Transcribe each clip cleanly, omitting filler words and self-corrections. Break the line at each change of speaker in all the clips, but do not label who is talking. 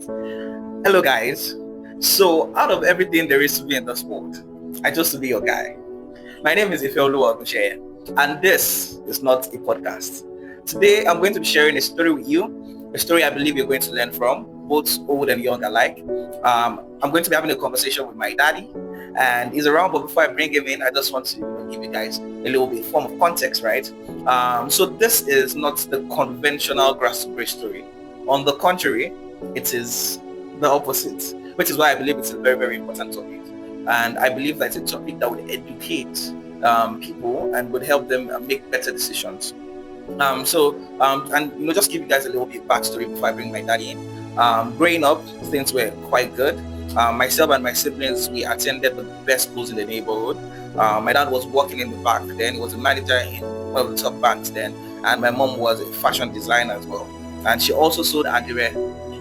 Hello, guys. So, out of everything there is to be in the sport, I chose to be your guy. My name is Ifeolu Ogunsheye, and this is not a podcast. Today, I'm going to be sharing a story with you, a story I believe you're going to learn from, both old and young alike. I'm going to be having a conversation with my daddy, and he's around, but before I bring him in, I just want to give you guys a little bit form of context, right? So, this is not the conventional grass to grace story. On the contrary, it is the opposite, which is why I believe it's a very, very important topic. And I believe that it's a topic that would educate people and would help them make better decisions. And just give you guys a little bit of backstory before I bring my daddy in. Growing up, things were quite good. Myself and my siblings, we attended the best schools in the neighborhood. My dad was working in the bank then. He was a manager in one of the top banks then. And my mom was a fashion designer as well. And she also sold adire.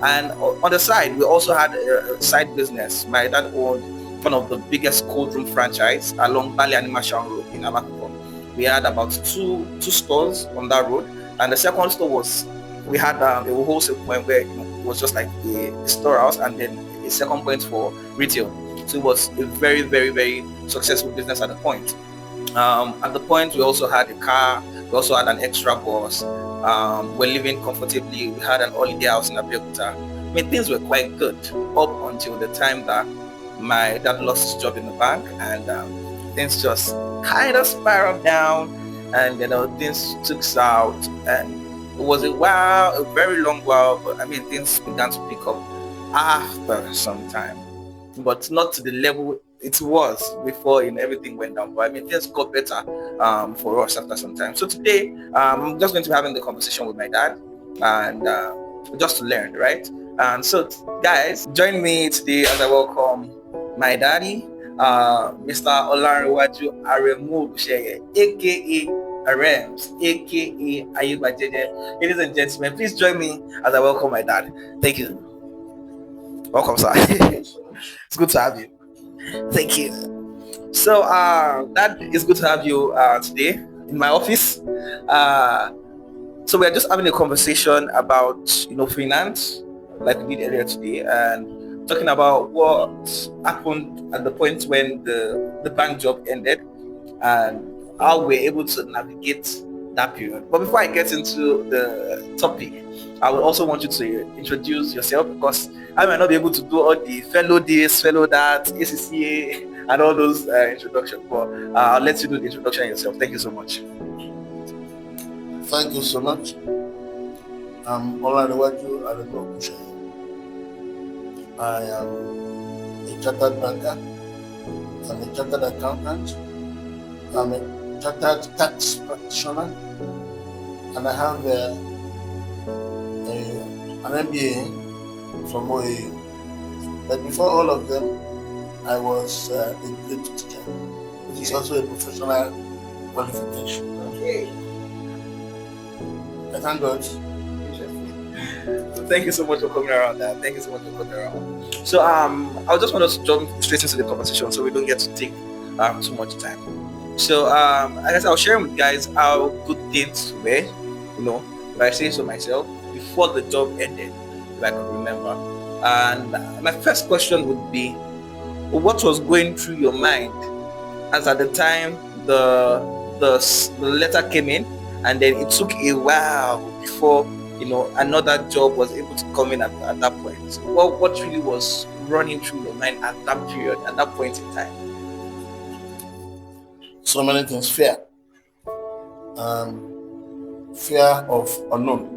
And on the side, we also had a side business. My dad owned one of the biggest cold room franchise along Bali Animation Road in Amakoko. We had about two stores on that road, and the second store was we had a wholesale point where it was just like a storehouse, and then a second point for retail. So it was a very, very, very successful business at the point. At the point, we also had a car. We also had an extra bus. We're living comfortably. We had an holiday house in Abeokuta. I mean, things were quite good up until the time that my dad lost his job in the bank, and things just kind of spiraled down, and things took out, and it was a very long while, but I mean, things began to pick up after some time, but not to the level it was before everything went down. But I mean, things got better for us after some time. So today, I'm just going to be having the conversation with my dad, and just to learn, right? And so, guys, join me today as I welcome my daddy, Mr. Olanrewaju Aremu Ogunsheye, aka Arems, aka Ayubajeje. Ladies and gentlemen, please join me as I welcome my dad. Thank you. Welcome, sir. It's good to have you. Thank you. So, Dad, it's good to have you today in my office. So we're just having a conversation about finance, like we did earlier today, and talking about what happened at the point when the bank job ended and how we're able to navigate that period. But before I get into the topic, I would also want you to introduce yourself, because I might not be able to do all the fellow this, fellow that, ACCA, and all those introductions. But I'll let you do the introduction yourself. Thank you so much.
Thank you so much. I'm Olanrewaju Aremu Ogunsheye. I am a chartered banker. I'm a chartered accountant. I'm a chartered tax practitioner, and I have an MBA from OAU. But before all of them, I was a grade teacher, which is also a professional qualification.
Okay.
I thank God.
So thank you so much for coming around. Thank you so much for coming around. So I just want us to jump straight into the conversation so we don't get to take too much time. So I guess I'll share with guys how good things were, if I say so myself, before the job ended, if I could remember. And my first question would be, what was going through your mind as at the time the letter came in, and then it took a while before another job was able to come in at that point? What really was running through your mind at that period, at that point in time?
So many things. Fear. Fear of unknown.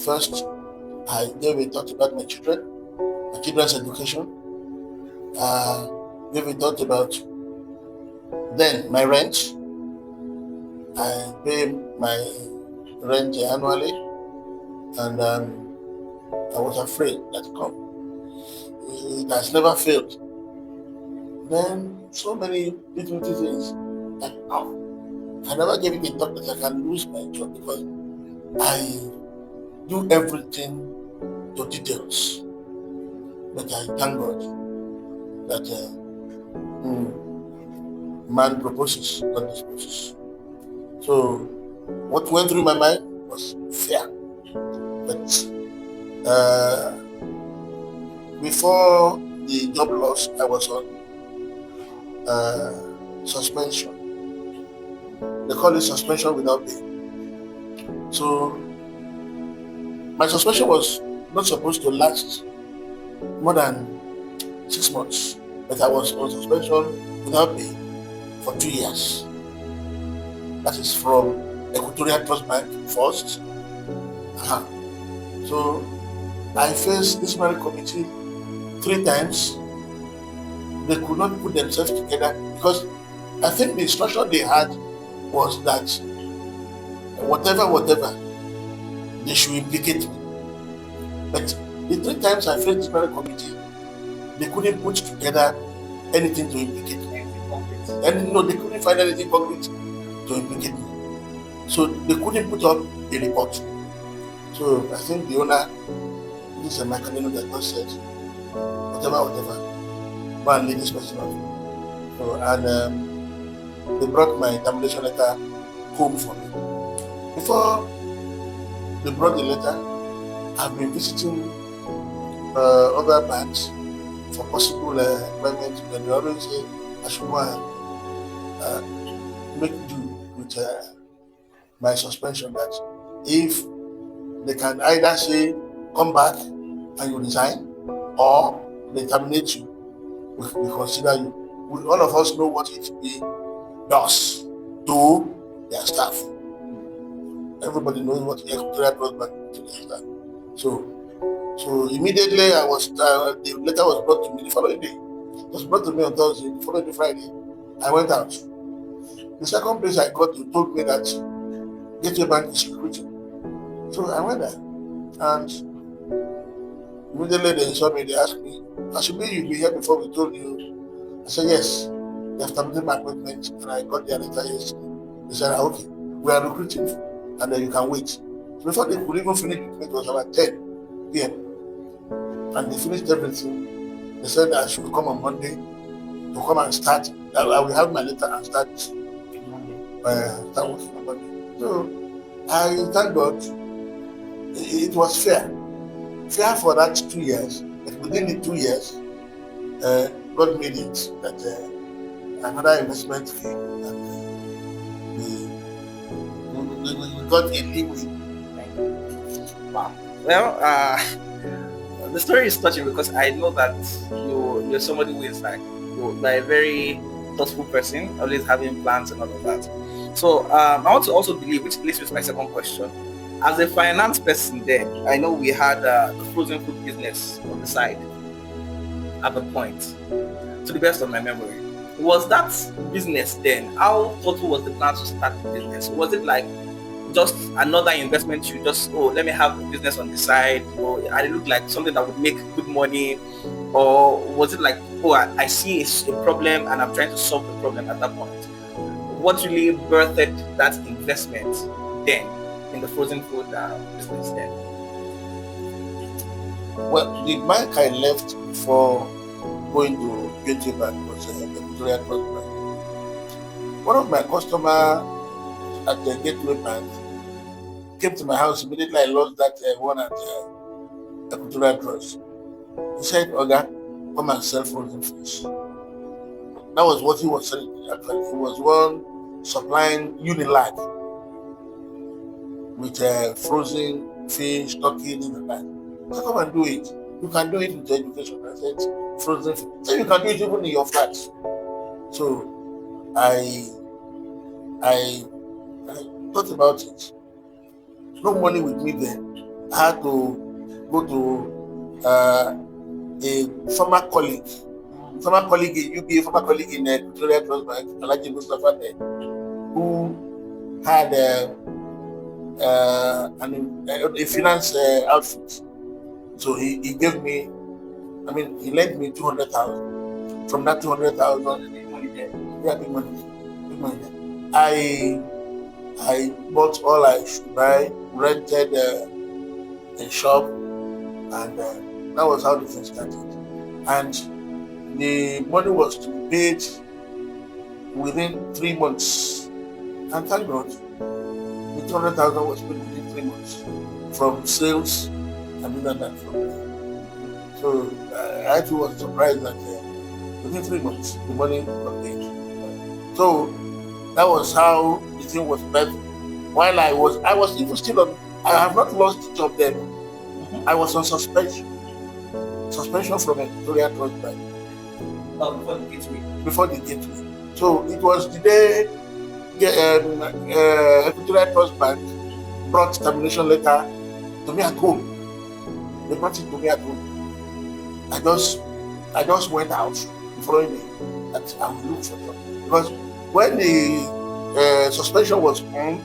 First, I gave a thought about my children's education. Gave a thought about then my rent. I pay my rent annually, and I was afraid that it has never failed. Then so many little things that I never gave it a thought that I can lose my job, because I do everything to details. But I thank God that man proposes, God disposes. So what went through my mind was fear. But Before the job loss, I was on suspension. They call it suspension without pay. So my suspension was not supposed to last more than 6 months, but I was on suspension without pay for 2 years. That is from Equatorial Trust Bank first. Uh-huh. So I faced disciplinary committee 3 times. They could not put themselves together because I think the instruction they had was that whatever, they should implicate me. But the 3 times I faced disciplinary committee, they couldn't put together anything to implicate me. And no, they couldn't find anything concrete to implicate me. So they couldn't put up a report. So I think the owner, this is a mechanism that just said, whatever, go and lead this person out. So, and they brought my termination letter home for me. Before they brought the letter, I've been visiting other banks for possible employment, but they always say I should go and make do with my suspension. That if they can either say come back and you resign, or they terminate you, we consider you. All of us know what HB does to their staff. Everybody knows what Equatorial Trust Bank to their staff. So immediately I was the letter was brought to me the following day. It was brought to me on Thursday. The following Friday, I went out. The second place I got to told me that Gateway Bank is recruiting. So I went there, and immediately they saw me. They asked me, "Assume you'll be here before we told you." I said, "Yes." They have terminated my appointment, and I got their letter yesterday. They said, "Okay, we are recruiting, and then you can wait." So before they could even finish it was about 10 p.m. and they finished everything. They said I should come on Monday to come and start. I will have my letter and start working on Monday. So I thank God it was fair. Fair for that 2 years. But within the 2 years, God made it that another investment came, and we got a leeway.
Wow. Well, the story is touching because I know that you're somebody who is like you're a very thoughtful person, always having plans and all of that. So I want to also believe, which leads with my second question. As a finance person, there, I know we had the frozen food business on the side at the point. To the best of my memory, was that business then? How thoughtful was the plan to start the business? Was it like just another investment? You just let me have a business on the side, or it looked like something that would make good money, or was it like I see a problem and I'm trying to solve the problem at that point? What really birthed that investment then in the frozen food business then?
Well, the bank I left before going to Gateway Bank was the Equatorial Trust Bank. One of my customers at the Gateway Bank came to my house immediately. I lost that one at Equatorial Trust. He said, "Oga, come and sell frozen fish." That was what he was selling. Actually, he was one supplying Unilag with frozen fish, turkey, things like that. So come and do it. You can do it with education. I said, frozen fish. So you can do it even in your flat. So I thought about it. No money with me then. I had to go to a former colleague in UBA, former colleague in Equatorial Trust Bank, Alaji Mustafa, who had a finance outfit. So he gave me, he lent me 200,000. From that 200,000, big money there. Yeah, big money there. I bought all I should buy, rented a shop, and that was how the thing started. And the money was to be paid within 3 months. And thank God, the 200,000 was paid within 3 months from sales and that from there. So I too was surprised that within 3 months the money got paid. So that was how the thing was met. While I was even still on. I have not lost the job then.
Mm-hmm.
I was on suspension from a Victoria Trust Bank
Before the gateway.
before the gateway. So it was the day Victoria Trust Bank brought termination letter to me at home. They brought it to me at home. I just went out the following day that I would look for job because when the suspension was on,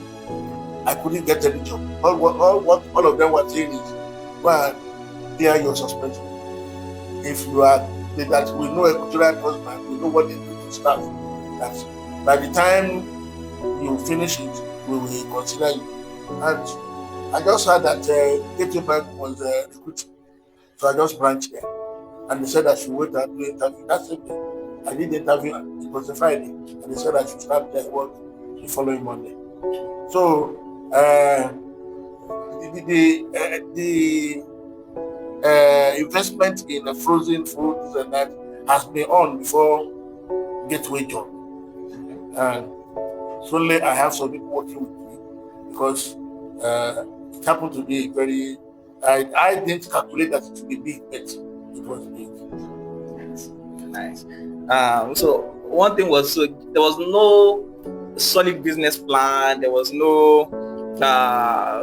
I couldn't get any job. All of them were saying is, well, clear your suspension. If you are that we know a cultural trust bank, we know what they do to staff. That by the time you finish it, we will consider you. And I just heard that AT Bank was recruiting, so I just branched there. And they said I should wait and do interview. That's it. I did the interview. It was a Friday, and they said I should start their work the following Monday. So the investment in frozen foods and that has been on before Gateway job, and slowly I have some people working with me because it happened to be very. I didn't calculate that it would be big, but it was big.
Nice. So one thing was, so there was no solid business plan. There was no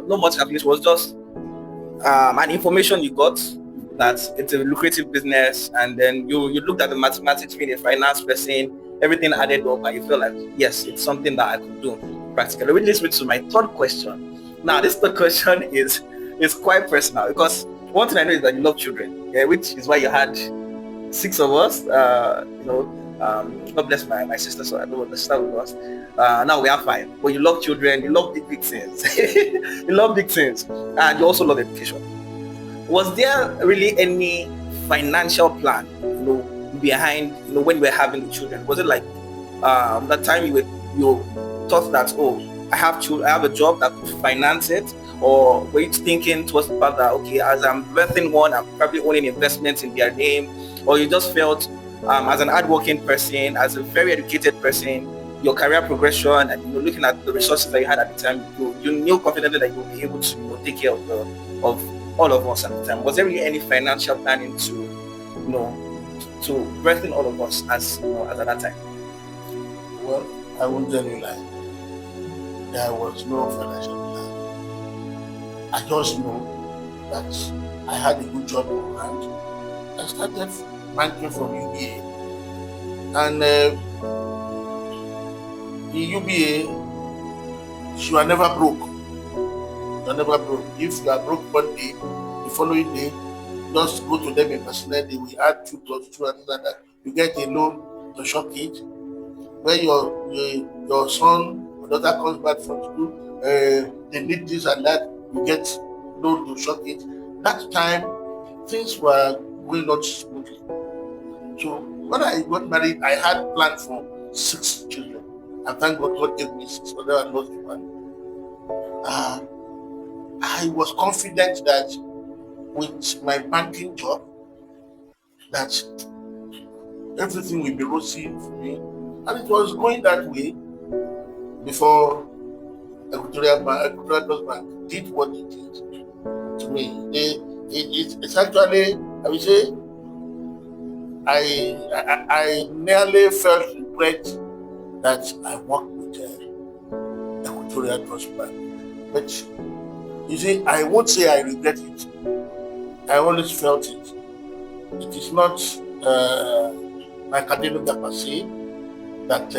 much calculation. It was just an information you got that it's a lucrative business, and then you looked at the mathematics, being a finance person, everything added up, and you feel like, yes, it's something that I could do practically. Which leads me to my third question. Now, this third question is quite personal because one thing I know is that you love children, yeah, which is why you had 6 of us. God bless my sister, so I don't want to start with us. Now we have 5. But you love children, you love big things, you love big things, and you also love education. Was there really any financial plan, behind, when we were having the children? Was it like that time you thought that, oh, I have a job that could finance it? Or were you thinking towards the fact that, okay, as I'm birthing one, I'm probably owning investments in their name? Or you just felt, as an hardworking person, as a very educated person, your career progression, and looking at the resources that you had at the time, you knew confidently that you would be able to take care of all of us at the time? Was there really any financial planning to birthing all of us as at that time?
Well, I won't tell you lie. There was no financial plan. I just know that I had a good job in hand. I started banking from UBA, and the UBA, you are never broke. You are never broke. If you are broke one day, the following day, just go to them in personnel. They will add 2 plus 2 and that. You get a loan to shock it. When your son or daughter comes back from school, they need this and that. You get loan to shock it. That time, things were going on smoothly. So when I got married, I had planned for 6 children. And thank God, God gave me 6, but I lost one. I was confident that with my banking job, that everything will be rosy for me. And it was going that way before Equatorial Bank did what it did to me. It's actually, I would say, I nearly felt regret that I worked with Equatorial Trust Bank. But you see, I won't say I regret it. I always felt it. It is not my academic capacity that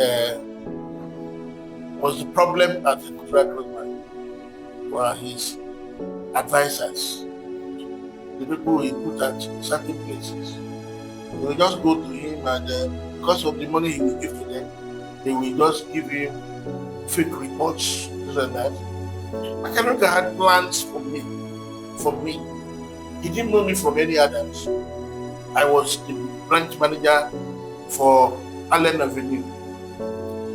was the problem at the Equatorial Trust Bank. Were his advisors, the people he put at certain places. They will just go to him, and because of the money he will give to them, they will just give him fake reports, this and that. Academic had plans for me. He didn't know me from any others. I was the branch manager for Allen Avenue,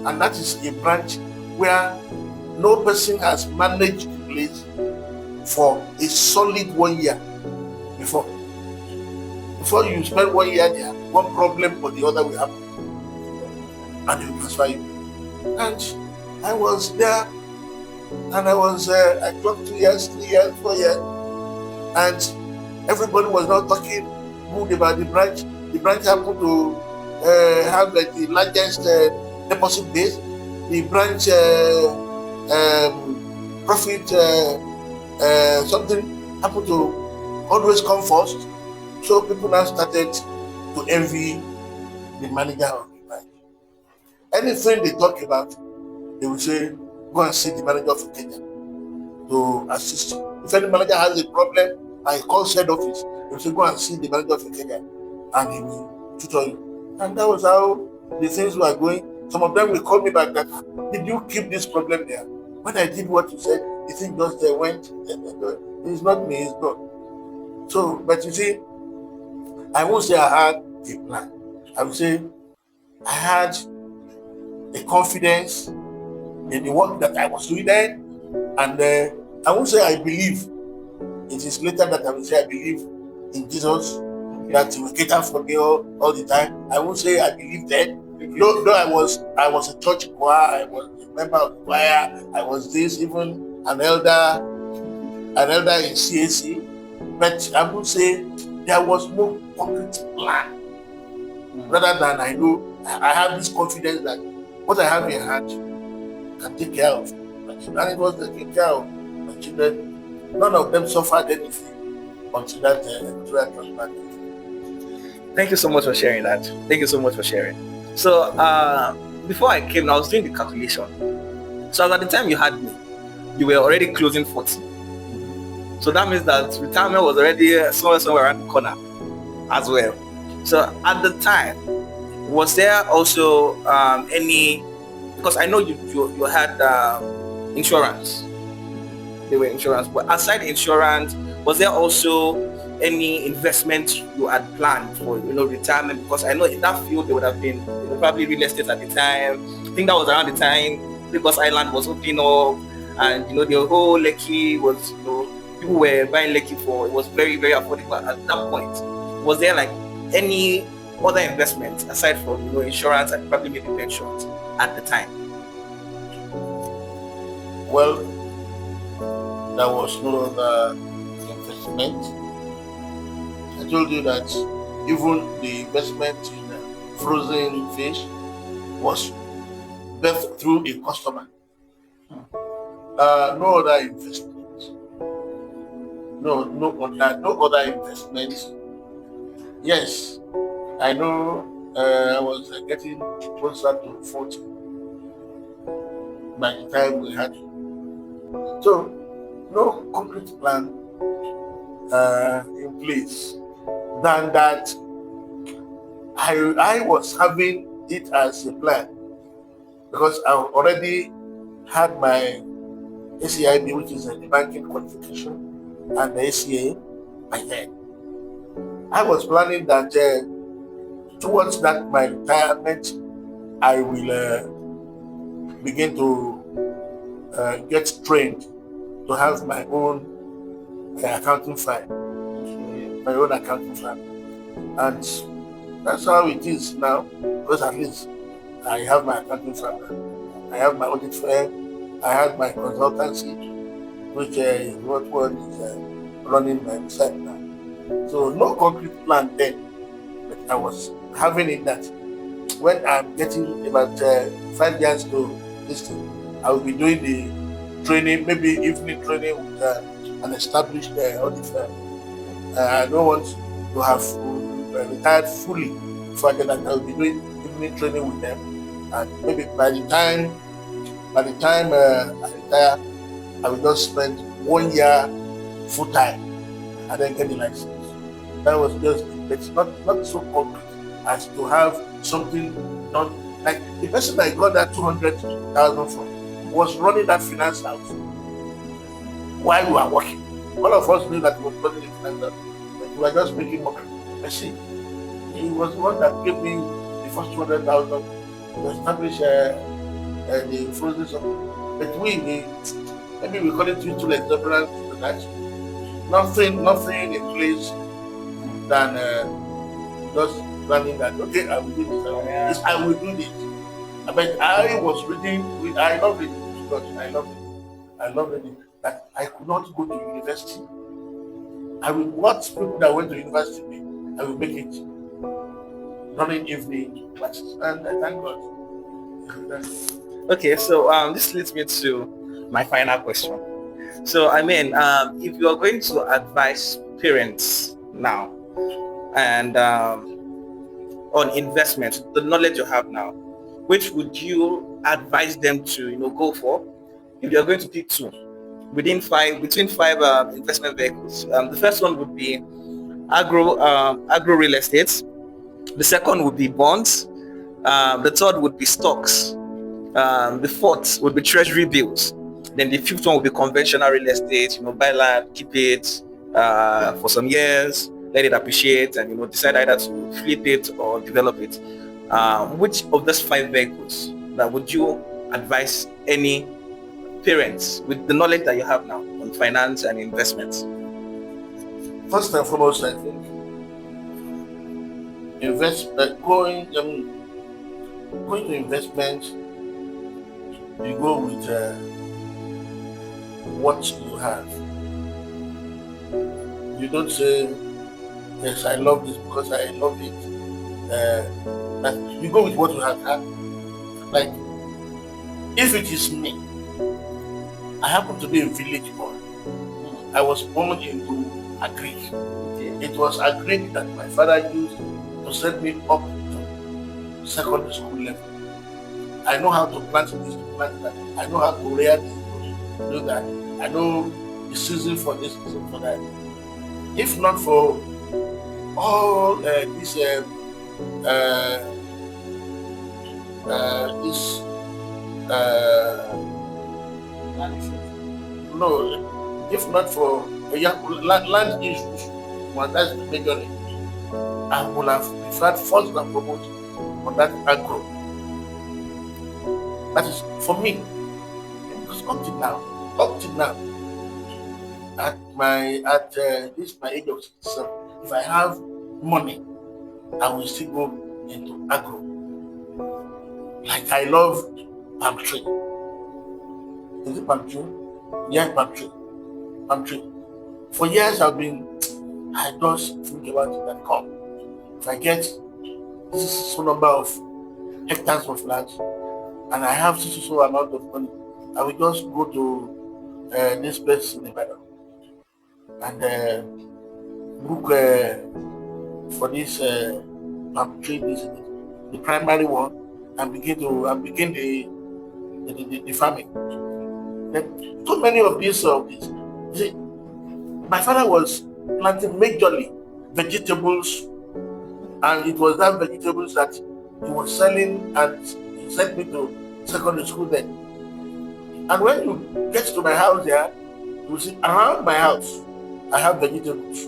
and that is a branch where no person has managed the place for a solid 1 year before. Before you spend 1 year there, one problem or the other will happen, and they will transfer you. And I was there, and I clocked 2 years, 3 years, 4 years, and everybody was not talking good about the branch. The branch happened to have like the largest deposit base. The branch profit something happened to always come first. So people now started to envy the manager of the bank. Anything they talk about, they will say, go and see the manager of Kenya to assist you. If any manager has a problem, I call head office, they will say, go and see the manager of Kenya, and he will tutor you. And that was how the things were going. Some of them will call me back that, did you keep this problem there? When I did what you said, the thing just went. It's not me, it's God. So, but you see, I won't say I had a plan. I would say I had a confidence in the work that I was doing then, and I won't say I believe. It is later that I will say I believe in Jesus, that He will cater for me all the time. I won't say I believe then. Though I was a church choir, I was a member of the choir, I was this, even an elder in CAC, but I would say there was no concrete plan. Rather than I know, I have this confidence that what I have in hand can take care of my children. And it was taking care of my children. None of them suffered anything until that transplant.
Thank you so much for sharing that. Thank you so much for sharing. So before I came, I was doing the calculation. So at the time you had me, you were already closing 40. So that means that retirement was already somewhere around the corner as well. So at the time, was there also any, because I know you had insurance. There were insurance, but aside insurance, was there also any investment you had planned for retirement? Because I know in that field there would have been probably real estate at the time. I think that was around the time Lagos Island was opening up, and the whole Lekki was people were buying Lekki for, it was very, very affordable at that point. Was there like any other investment aside from insurance and probably maybe pensions at the time?
Well, there was no other investment. I told you that even the investment in frozen fish was birthed through a customer. No other investment. No other investment. Yes, I know. I was getting closer to 40 by the time we had it. So, no concrete plan in place than that I was having it as a plan, because I already had my ACIB, which is the banking qualification, and the ACA by then. I was planning that towards that my retirement, I will begin to get trained to have my own accounting firm, and that's how it is now. Because at least I have my accounting firm, I have my audit firm, I have my consultancy, which is what one is running by myself now. So no concrete plan then, but I was having it that when I'm getting about 5 years to this thing, I will be doing the training, maybe evening training with an established audit firm. I don't want to have retired fully before I get that. I will be doing evening training with them, and maybe by the time I retire, I will just spend 1 year full time and then get the license. That was just, it's not so concrete as to have something done. Like the person I got that 200,000 from was running that finance house while we were working. All of us knew that he was running the finance house, but we were just making money. I see. He was the one that gave me the first 200,000 to establish the frozen something. But maybe we call it too exuberant to that. Nothing in place than just planning that, okay, I will do this, I will do this. But I was reading, I love reading, because I love reading, that I could not go to university. I will watch people that went to university, I will make it during evening classes. And I thank God.
Okay, so this leads me to my final question. So I mean, if you are going to advise parents now and on investment, the knowledge you have now, which would you advise them to go for? If you are going to pick two between five investment vehicles, the first one would be agro real estate. The second would be bonds. The third would be stocks. The fourth would be treasury bills. Then the fifth one would be conventional real estate. Buy land, keep it for some years, let it appreciate, and decide either to flip it or develop it. Which of those five vehicles that would you advise any parents with the knowledge that you have now on finance and investments?
First and foremost, I think going to investment, you go with what you have. You don't say, yes, I love this because I love it. But you go with what you have. Like, if it is me, I happen to be a village boy. I was born into agri. It was agri that my father used to set me up to secondary school level. I know how to plant this, to plant that. I know how to rear this, to do that. I know the season for this, season for that. If not for all this no, if not for land issues, well, that's the major issue. I would have preferred first and foremost on that agro. That is for me. Because up till now, at this my age of 67, if I have money, I will still go into agro. Like I love palm tree. Is it palm tree? Yeah, palm tree. Palm tree. For years I just think about it and come. If I get this so number of hectares of land and I have so amount of money, I will just go to this place in Ibadan and look for this palm tree, the primary one, and begin the farming. Then so many of these you see, my father was planting majorly vegetables, and it was that vegetables that he was selling, and he sent me to secondary school then. And when you get to my house here, you will see around my house, I have vegetables.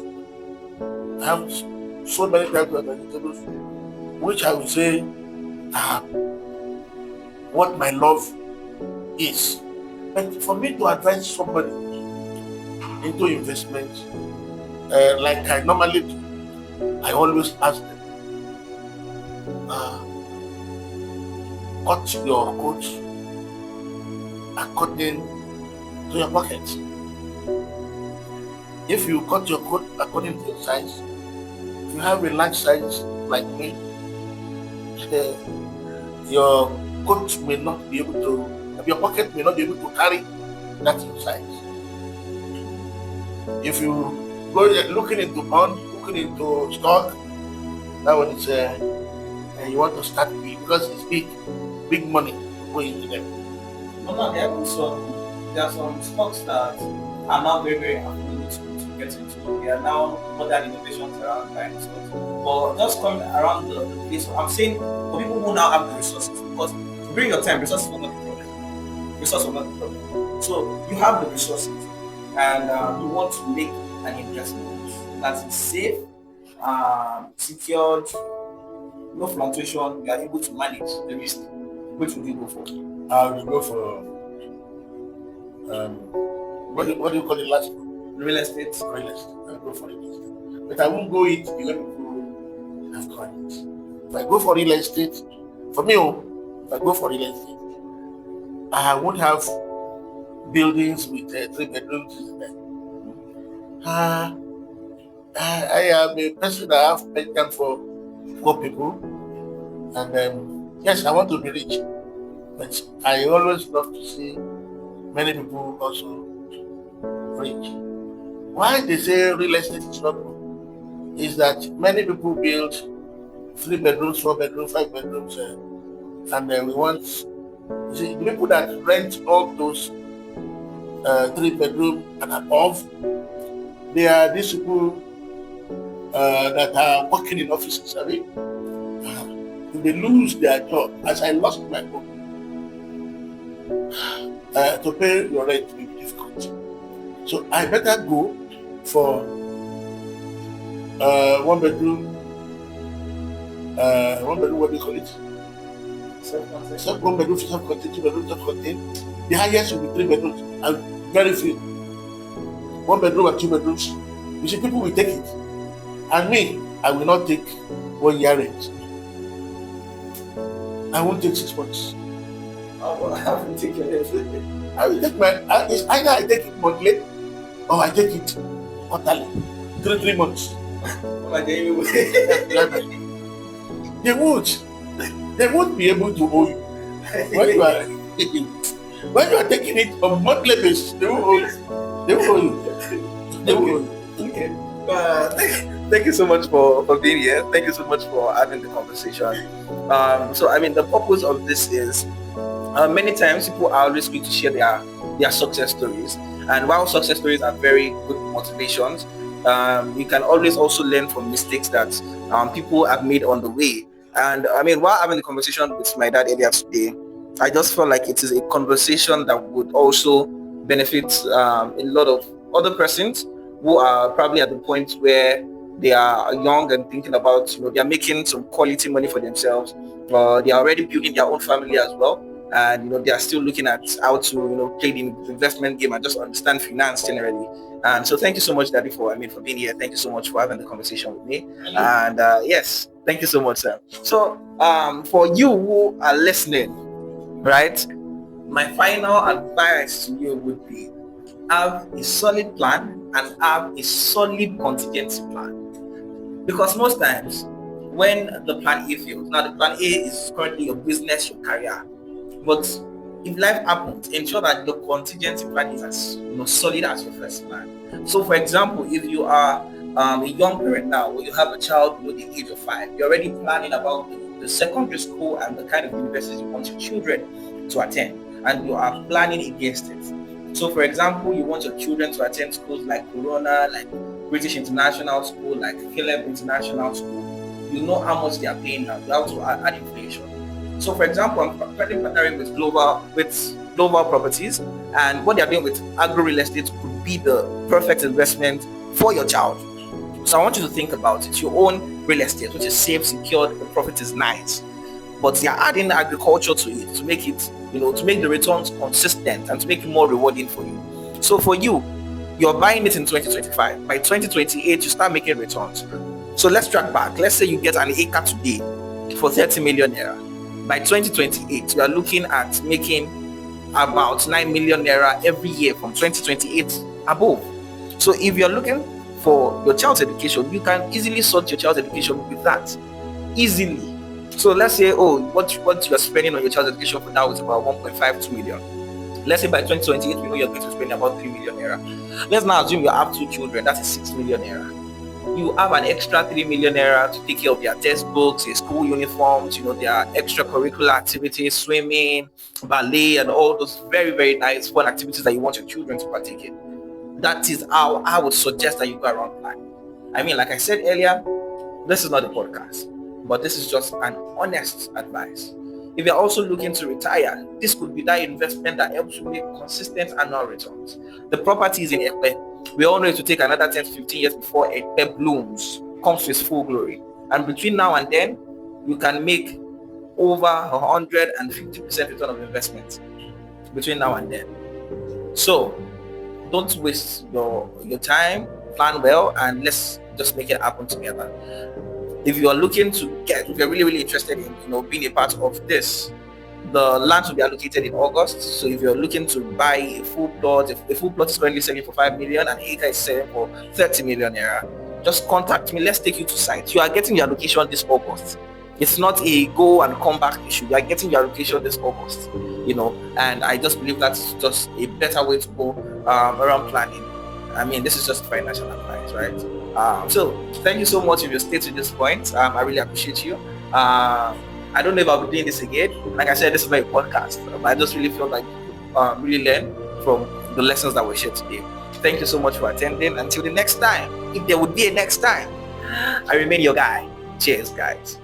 I have so many types of vegetables, which I will say what my love is. But for me to advise somebody into investment, like I normally do, I always ask them, cut your coat according to your pocket. If you cut your coat according to your size, if you have a large size like me, your coat may not be able to, your pocket may not be able to carry that your size. If you go looking into bond, looking into stock, that one is you want to start big because it's big money going into them.
But now there are some stocks that are now very, very affordable to get into. There are now modern innovations around buying stocks. But just coming around the place, I'm saying for people who now have the resources, because during your time, resources were not the problem. Resources were not the problem. So you have the resources and you want to make an investment that is safe, secured, no fluctuation, you are able to manage the risk. Which would you go for?
I will go for what do you call it last one?
Real estate.
Real estate. I'll go for real estate. But I won't go it the way people I've got it. If I go for real estate, for me, if I go for real estate, I won't have buildings with 3 bedrooms in there. Uh, I am a person that have penchant for poor people, and yes, I want to be rich, but I always love to see many people also rich. Why they say real estate is not good is that many people build 3 bedrooms, 4 bedrooms, 5 bedrooms, and we want, you see, the people that rent all those 3 bedroom and above, they are these people that are working in offices. I mean, if they lose their job, as I lost my own, to pay your rent will be difficult. So I better go for 1 bedroom, 1 bedroom, what do you call it? Self 1 bedroom, self-contained, 2 bedroom, self-contained. The highest will be 3 bedrooms, and very few 1 bedroom and 2 bedrooms. You see, people will take it, and me, I will not take 1 year rent. I won't take 6 months.
I will take your head.
I will take it's either I take it monthly or I take it quarterly, 3 months. They won't. They won't be able to owe you when you are when you are taking it on monthly basis. They won't owe you. They won't owe you. They won't owe you.
Okay. Thank you so much for being here. Thank you so much for having the conversation. So I mean, the purpose of this is many times people are always quick to share their success stories, and while success stories are very good motivations, you can always also learn from mistakes that people have made on the way. And I mean, while having the conversation with my dad earlier today, I just felt like it is a conversation that would also benefit a lot of other persons who are probably at the point where they are young and thinking about, they are making some quality money for themselves, or they are already building their own family as well, and they are still looking at how to play the investment game and just understand finance generally. And so thank you so much, Daddy, for being here. Thank you so much for having the conversation with me. And yes, thank you so much, sir. So for you who are listening, right, my final advice to you would be, have a solid plan and have a solid contingency plan. Because most times when the plan A fails, now the plan A is currently your business, your career, but if life happens, ensure that your contingency plan is as solid as your first plan. So for example, if you are a young parent now, or you have a child below the age of 5, you're already planning about the secondary school and the kind of universities you want your children to attend, and you are planning against it. So for example, you want your children to attend schools like Corona, like British International School, like Caleb International School. You know how much they are paying now. You have to add inflation. So for example, I'm currently partnering with Global Properties, and what they are doing with agro real estate could be the perfect investment for your child. So I want you to think about it. You own real estate, which is safe, secured, the profit is nice, but they are adding agriculture to it to make it, to make the returns consistent and to make it more rewarding for you. So for you, you're buying it in 2025. By 2028, you start making returns. So let's track back. Let's say you get an acre today for 30 million naira. By 2028, you are looking at making about 9 million naira every year from 2028 above. So if you're looking for your child's education, you can easily sort your child's education with that. Easily. So let's say, what you're spending on your child's education for now is about 1.52 million. Let's say by 2028, we know you're going to spend about 3 million naira. Let's now assume you have 2 children, that is 6 million naira. You have an extra 3 million naira to take care of their textbooks, their school uniforms, their extracurricular activities, swimming, ballet, and all those very, very nice fun activities that you want your children to partake in. That is how I would suggest that you go around planning. I mean, like I said earlier, this is not a podcast, but this is just an honest advice. If you're also looking to retire, this could be that investment that helps you make consistent annual returns. The property is in Epe. We all know it will take another 10 to 15 years before Epe blooms, comes with full glory. And between now and then, you can make over 150% return of investment between now and then. So don't waste your time, plan well, and let's just make it happen together. If you are looking to get, if you're really, really interested in, being a part of this, the land will be allocated in August. So if you're looking to buy a full plot is currently selling for 5 million, an acre is selling for 30 million naira, just contact me. Let's take you to site. You are getting your allocation this August. It's not a go and come back issue. You are getting your allocation this August, and I just believe that's just a better way to go around planning. I mean, this is just financial advice, right? So thank you so much if you stayed to this point. I really appreciate you. I don't know if I'll be doing this again. Like I said, this is not a podcast. I just really feel like really learn from the lessons that were shared today. Thank you so much for attending. Until the next time, if there would be a next time, I remain your guy. Cheers, guys.